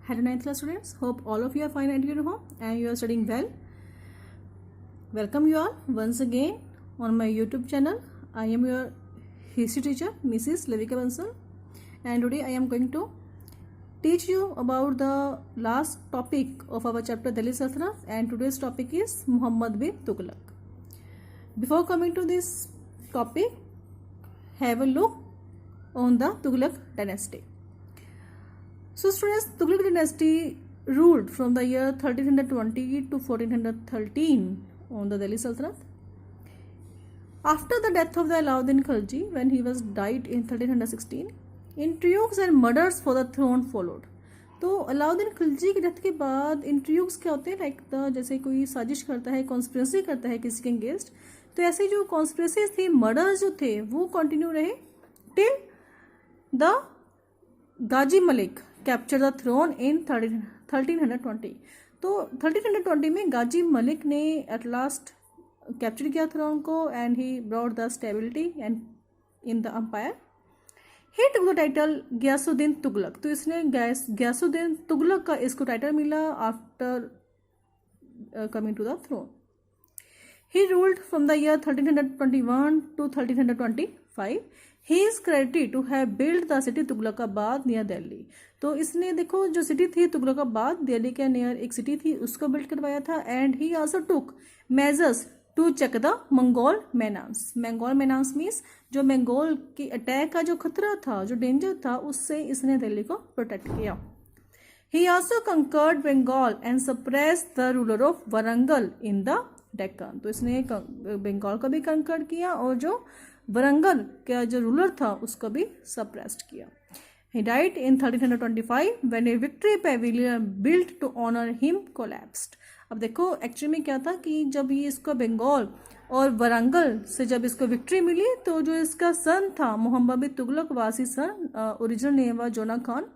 Hello 9th class students, hope all of you are fine at your home and you are studying well. Welcome you all once again on my YouTube channel. I am your history teacher Mrs. Levika Bansal, and today I am going to teach you about the last topic of our chapter Delhi Sultanate, and today's topic is Muhammad bin Tughlaq. Before coming to this topic, have a look on the Tughlaq dynasty. So students, Tughlaq dynasty ruled from the year 1320 to 1413 on the Delhi Sultanate. After the death of the Alauddin Khilji, when he was died in 1316, intrigues and murders for the throne followed. तो अलाउद्दीन खिलजी की death के बाद इंट्रिग्स क्या होते हैं, like the जैसे कोई साजिश करता है, कॉन्स्पिरेसी करता है किसी के अगेंस्ट, तो ऐसे जो कॉन्स्पिरेसीज थी, मर्डर्स जो थे वो कंटिन्यू रहे till the Ghazi Malik capture the throne in 1320. तो 1320 में गाजी मलिक ने एट लास्ट कैप्चर किया थ्रोन को and he brought the stability and in the empire. He took the title Ghiyasuddin Tughlaq. तो इसने गयासुद्दीन तुगलक का इसको टाइटल मिला after coming to the throne. He ruled from the year 1321 to 1325. He is credited to have build the city Tughlakabad near Delhi. तो इसने देखो जो सिटी थी तुगलकाबाद दिल्ली के नियर एक सिटी थी उसको बिल्ड करवाया था. And he also took measures to check the Mongol menace. Mongol menace means जो मंगोल की अटैक का जो खतरा था, जो डेंजर था, उससे इसने दिल्ली को प्रोटेक्ट किया. He also conquered Bengal and suppress the ruler of Warangal in the Deccan. तो इसने बंगाल को भी कंकर्ड किया और जो वरंगल का जो रूलर था उसको भी सप्रेस्ड किया. He died in 1325 when a victory pavilion built to honor him collapsed. अब देखो एक्चुअली में क्या था कि जब ये इसको बंगाल और वरंगल से जब इसको विक्ट्री मिली तो जो इसका सन था मोहम्मद बिन तुगलक वासी सन, ओरिजिनल नेम was जोना खान,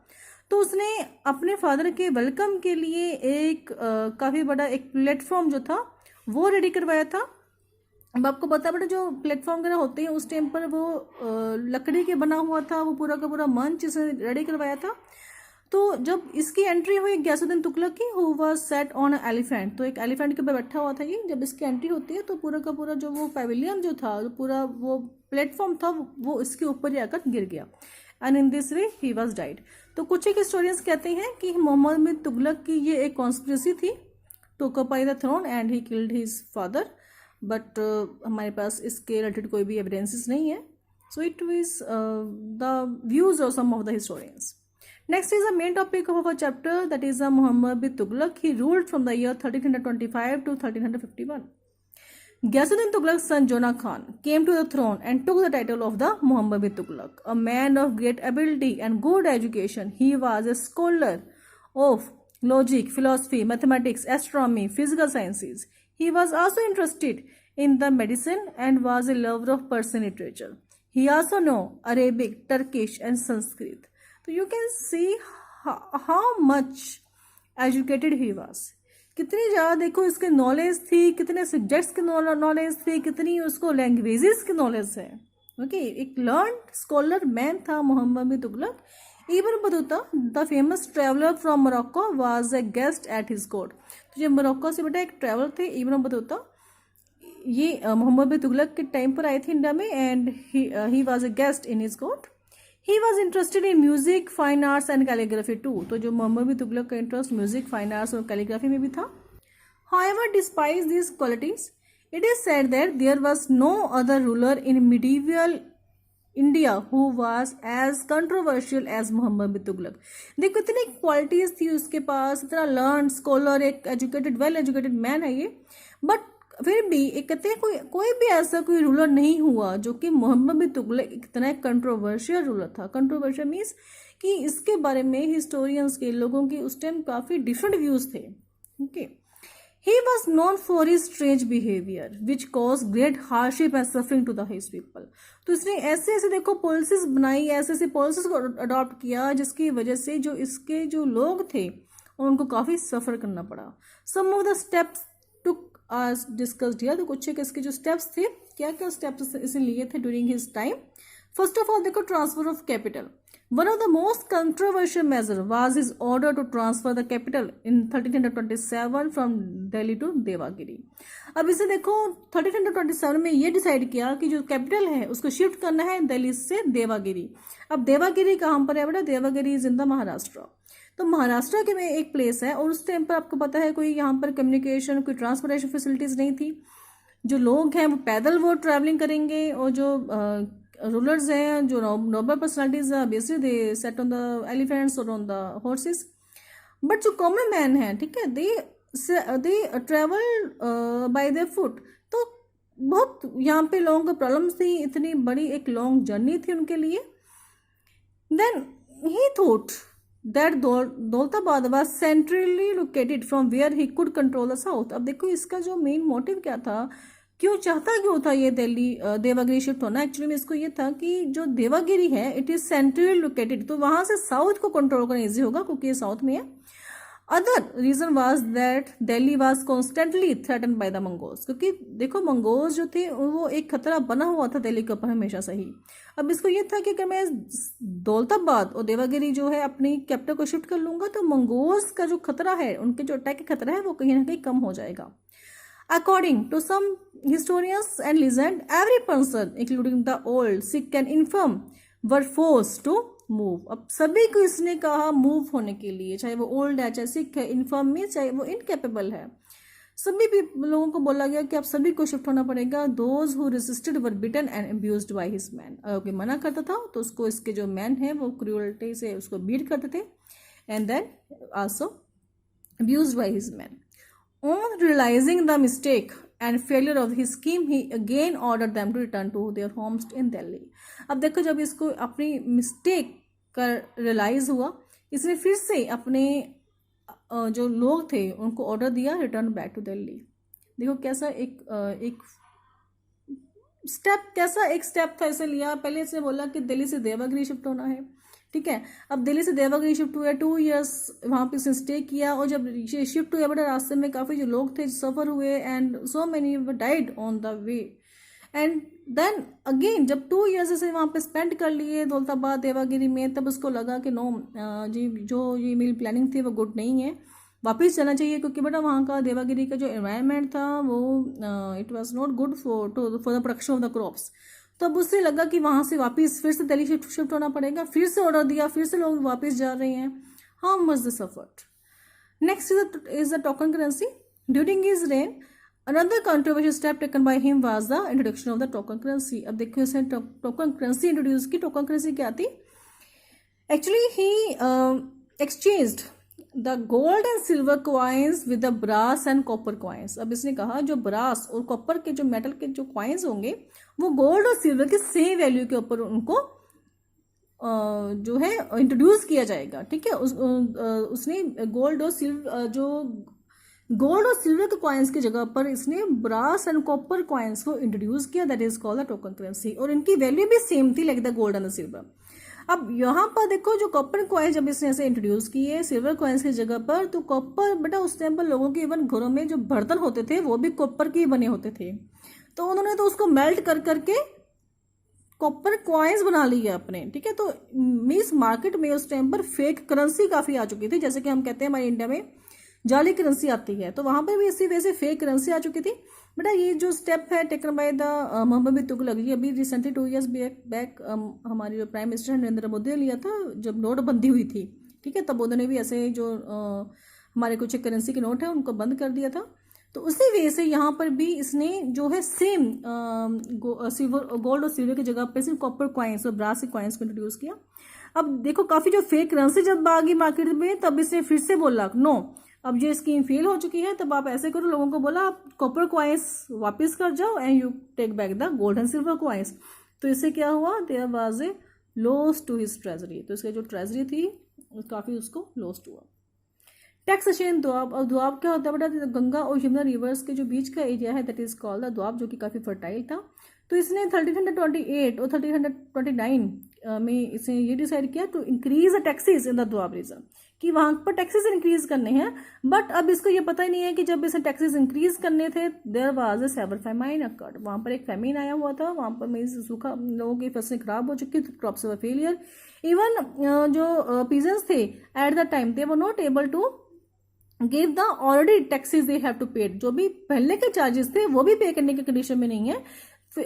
तो उसने अपने फादर के वेलकम के लिए एक काफ़ी बड़ा एक प्लेटफॉर्म जो था वो रेडी करवाया था. अब आपको पता बड़ा जो प्लेटफॉर्म वगैरह होते हैं उस टाइम पर वो लकड़ी के बना हुआ था, वो पूरा का पूरा मंच इसने रेडी करवाया था. तो जब इसकी एंट्री हुई गयासुद्दीन तुगलक की, who was set on elephant, तो एक एलिफेंट के ऊपर बैठा हुआ था ये. जब इसकी एंट्री होती है तो पूरा का पूरा जो वो पैविलियन जो था, जो पूरा वो प्लेटफॉर्म था, वो इसके ऊपर ही आकर गिर गया. And in this way he was died. तो कुछ एक हिस्टोरियंस कहते हैं कि मोहम्मद बिन तुगलक की ये एक कॉन्स्पिरेसी थी to occupy the throne and he killed his father. But हमारे पास इसके रिलेटेड कोई भी एविडेंसेस नहीं है. So it is the views of some of the historians. Next is the main topic of our chapter, that is the Muhammad bin Tughlaq. He ruled from the year 1325 to 1351. Ghiyasuddin Tughlaq's son Jona Khan came to the throne and took the title of the Muhammad bin Tughlaq. A man of great ability and good education, he was a scholar of logic, philosophy, mathematics, astronomy, physical sciences. He was also interested in the medicine and was a lover of Persian literature. He also knew Arabic, Turkish and Sanskrit. So you can see how much educated he was. कितनी ज़्यादा देखो इसके knowledge थी, कितने subjects की knowledge थी, कितनी उसको लैंग्वेजेस की नॉलेज है. ओके, एक लर्न्ड स्कॉलर मैन था Mohammad bin Tughlaq. Ibn Battuta the famous traveller from Morocco was a guest at his court. तो जो मोरक्को से बेटा एक ट्रैवलर थे इब्न बतूता, ये मोहम्मद बिन तुगलक के टाइम पर आए थे इंडिया में and he was a guest in his court. He was interested in music, fine arts and calligraphy too. तो जो मोहम्मद बिन तुगलक का इंटरेस्ट म्यूजिक, फाइन आर्ट्स और कैलीग्राफी में भी था. However, despite these qualities, it is said that there was no other ruler in medieval India who was as controversial as Muhammad bin Tughlaq. देखो इतनी qualities थी उसके पास, इतना लर्न स्कॉलर, एक एजुकेटेड, वेल एजुकेटेड मैन है ये. But फिर भी एक कहते हैं कोई भी ऐसा कोई रूलर नहीं हुआ जो कि मोहम्मद बिन तुगलक इतना कंट्रोवर्शियल रूलर था. कंट्रोवर्शियल मीन्स कि इसके बारे में हिस्टोरियंस के लोगों के उस टाइम काफ़ी डिफरेंट व्यूज़ थे. Okay, he was known for his strange behavior which caused great hardship and suffering to his people. तो इसने ऐसे ऐसे देखो पॉलिसीज बनाई, ऐसे ऐसे पॉलिसीज को अडॉप्ट किया जिसकी वजह से जो इसके जो लोग थे उनको काफ़ी सफ़र करना पड़ा. सम ऑफ द स्टेप्स टुक आज डिस्कस्ड हियर. तो कुछ एक इसके जो स्टेप्स थे, क्या क्या स्टेप्स इसने लिए थे during his time. First of all देखो transfer of capital. One of the most controversial measure was his order to transfer the capital in 1327 from Delhi to Devagiri. अब इसे देखो 1327 में ये डिसाइड किया कि जो कैपिटल है उसको शिफ्ट करना है दिल्ली से देवागिरी। अब देवागिरी कहाँ पर है बेटा? Devagiri is in the Maharashtra. तो महाराष्ट्र के में एक प्लेस है और उस टाइम पर आपको पता है कोई यहाँ पर कम्युनिकेशन कोई ट्रांसपोर्टेशन फैसिलिटीज नहीं थी। जो लोग हैं वो पैदल वो ट्रैवलिंग करेंगे और जो रूलर्स हैं जो noble personalities basically they set on the elephants और ऑन द हॉर्सेस। बट जो कॉमन मैन है ठीक है they travel by their foot. तो बहुत यहाँ पे लोगों को प्रॉब्लम्स थी, इतनी बड़ी एक लॉन्ग जर्नी थी उनके लिए। Then he thought that Daulatabad was centrally located from where he could control the south. अब देखो इसका जो मेन मोटिव क्या था, क्यों था ये दिल्ली देवागिरी शिफ्ट होना? एक्चुअली में इसको ये था कि जो देवागिरी है इट इज सेंट्रली लोकेटेड, तो वहां से साउथ को कंट्रोल करना इजी होगा क्योंकि ये साउथ में है। Other reason was that Delhi was constantly threaten by the Mongols, क्योंकि देखो मंगोल्स जो थे वो एक खतरा बना हुआ था दिल्ली के ऊपर हमेशा से ही। अब इसको ये था कि अगर मैं दौलताबाद और देवागिरी जो है अपनी कैपिटल को शिफ्ट कर लूंगा तो मंगोल्स का जो खतरा है, उनके जो अटैक का खतरा है वो कहीं ना कहीं कम हो जाएगा। According to some historians and legend, every person, including the old, sick and infirm, were forced to move. अब सभी को इसने कहा मूव होने के लिए, चाहे वो ओल्ड है, चाहे सिक है, इन्फर्म है, चाहे वो इनकेपेबल है, सभी भी लोगों को बोला गया कि आप सभी को शिफ्ट होना पड़ेगा। Those who resisted were beaten and abused by his men. अगर कोई मना करता था तो उसको इसके जो मैन है वो क्रूअल्टी से उसको बीट करते थे and then also abused by his men. On realizing the mistake and failure of his scheme, he again ordered them to return to their homes in Delhi. अब देखो जब इसको अपनी मिस्टेक का रियलाइज हुआ, इसने फिर से अपने जो लोग थे उनको ऑर्डर दिया रिटर्न बैक टू दिल्ली। देखो कैसा एक स्टेप था इसे लिया। पहले इसने बोला कि दिल्ली से देवागिरी शिफ्ट होना है, ठीक है। अब दिल्ली से देवागिरी शिफ्ट हुआ, 2 years वहाँ पे उसने स्टे किया और जब शिफ्ट हुआ बड़ा रास्ते में काफ़ी जो लोग थे सफ़र हुए and so many died on the way. And then again जब 2 years से वहाँ पे स्पेंड कर लिए दौलताबाद देवागिरी में, तब उसको लगा कि नो जी जो ये मेरी प्लानिंग थी वो गुड नहीं है, वापस जाना चाहिए, क्योंकि बेटा वहाँ का देवागिरी का जो एनवायरनमेंट था वो it was not good for the production of the crops. तो अब उससे लगा कि वहाँ से वापस फिर से दिल्ली शिफ्ट होना पड़ेगा। फिर से ऑर्डर दिया, फिर से लोग वापस जा रहे हैं। How much the suffered. Next is the token currency. During his reign another controversial step taken by him was the introduction of the token currency. अब देखिए उसने टोकन करेंसी इंट्रोड्यूस की। टोकन करेंसी क्या थी? Actually he exchanged the gold and silver coins with the brass and copper coins. अब इसने कहा जो ब्रास और कॉपर के जो मेटल के जो कॉइन्स होंगे वो गोल्ड और सिल्वर के सेम वैल्यू के ऊपर उनको जो है इंट्रोड्यूस किया जाएगा, ठीक है। उसने गोल्ड और सिल्वर के कॉइन्स की जगह पर इसने ब्रास एंड कॉपर कॉइन्स को इंट्रोड्यूस किया, that is called the token currency. और इनकी वैल्यू भी सेम थी like the gold and the silver. अब यहाँ पर देखो जो कॉपर कॉइन्स जब इसने ऐसे इंट्रोड्यूस किए सिल्वर कॉइन्स की जगह पर, तो कॉपर बेटा उस टाइम पर लोगों के इवन घरों में जो बर्तन होते थे वो भी कॉपर के ही बने होते थे, तो उन्होंने तो उसको मेल्ट कर करके कॉपर कॉइन्स बना लिए अपने, ठीक है। तो मीन्स मार्केट में उस टाइम पर फेक करेंसी काफ़ी आ चुकी थी, जैसे कि हम कहते हैं हमारे इंडिया में जाली करेंसी आती है, तो वहाँ पर भी इसी वजह से फेक करेंसी आ चुकी थी। बेटा ये जो स्टेप है taken by the Muhammad bin Tughlaq, ये अभी रिसेंटली 2 years बैक हमारे जो प्राइम मिनिस्टर नरेंद्र मोदी ने लिया था जब नोटबंदी हुई थी, ठीक है। तब उन्होंने भी ऐसे जो हमारे कुछ करेंसी के नोट है उनको बंद कर दिया था। तो उसी वजह से यहाँ पर भी इसने जो है सेम गोल्ड और सिल्वर की जगह पर सिर्फ कॉपर कॉइन्स और ब्रास के कॉइन्स को इंट्रोड्यूस किया। अब देखो काफ़ी जो फेक करेंसी जब आ गई मार्केट में, तब इसने फिर से बोला नो, अब ये स्कीम फेल हो चुकी है, तब आप ऐसे करो, लोगों को बोला आप कॉपर कॉइन्स वापस कर जाओ and you take back the gold and silver coins. तो इससे क्या हुआ, there was a loss to his treasury, तो इसकी जो ट्रेजरी थी काफ़ी उसको लॉस हुआ। टैक्सेशन द्वाब। अब द्वाब क्या होता है बेटा, गंगा और यमुना रिवर्स के जो बीच का एरिया है दैट इज कॉल्ड द द्वाब, जो कि काफ़ी फर्टाइल था। तो इसने 1328 और 1329 में इसने ये डिसाइड किया to increase the taxes in the Doab region, कि वहाँ पर टैक्सेस इंक्रीज करने हैं। बट अब इसको ये पता ही नहीं है कि जब इसने टैक्सेस इंक्रीज करने थे there was a severe famine occurred, वहाँ पर एक फैमिन आया हुआ था, वहाँ पर मीन्स सूखा, लोगों की फसलें खराब हो चुकी थी, क्रॉप्स वर फेलियर। इवन जो पीजेंट्स थे at the time they were not able to give the already taxes they have to pay, जो भी पहले के चार्जेस थे वो भी पे करने की कंडीशन में नहीं है,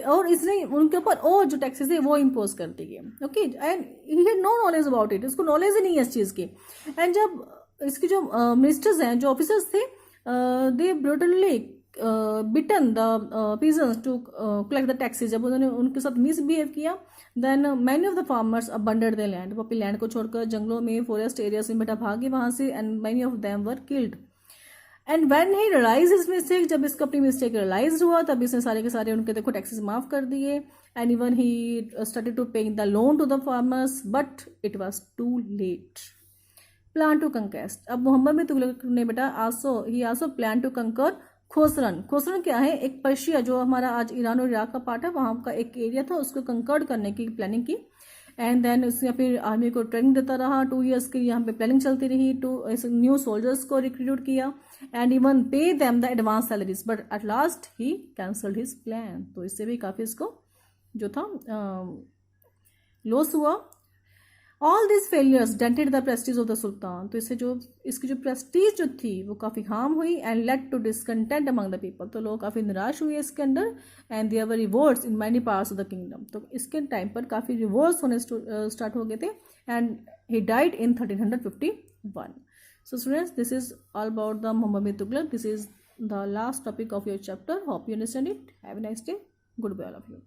और इसने उनके ऊपर और जो टैक्सेस है वो इम्पोज कर दिए। Okay, and he had no knowledge about it, इसको नॉलेज ही नहीं है इस चीज़ की। एंड जब इसके जो मिनिस्टर्स हैं, जो ऑफिसर्स थे, they brutally beaten the peasants to collect the taxes, जब उन्होंने उनके साथ मिसबिहेव किया, then many of the farmers abandoned the land, वो अपनी लैंड को छोड़कर जंगलों में, फॉरेस्ट एरियाज में बेटा भागे वहां से, and many of them were killed. And when he realize his mistake, जब इसको अपनी मिस्टेक रियलाइज हुआ तब इसने सारे के सारे उनके देखो टैक्सेस माफ कर दिए। And even he started to paying the loan to the farmers, but it was too late. Plan to conquest, अब मोहम्मद बिन तुगलक ने बेटा आल्सो प्लान टू कंकर खोसरन। खोसरन क्या है? एक पर्शिया, जो हमारा आज ईरान और इराक का पार्ट है, वहां का एक एरिया था, उसको कंकर्ड करने की प्लानिंग की। एंड देन उसने फिर आर्मी को ट्रेनिंग देता रहा 2 years की, यहाँ पे प्लानिंग चलती रही, टू न्यू सोल्जर्स को रिक्रूट किया, and even pay them the advance salaries, but at last he cancelled his plan. तो इससे भी काफ़ी इसको जो था लॉस हुआ। All this failures dented the prestige of the sultan, तो इससे जो इसकी जो प्रेस्टीज जो थी वो काफ़ी हार्म हुई, and led to discontent among the people, तो लोग काफ़ी निराश हुए इसके अंदर। And there were revolts in many parts of the kingdom, तो इसके टाइम पर काफ़ी रिवोल्ट्स होने स्टार्ट हो गए थे, and he died in 1351। So students, this is all about the Muhammad bin Tughlaq. This is the last topic of your chapter. Hope you understand it. Have a nice day. Goodbye all of you.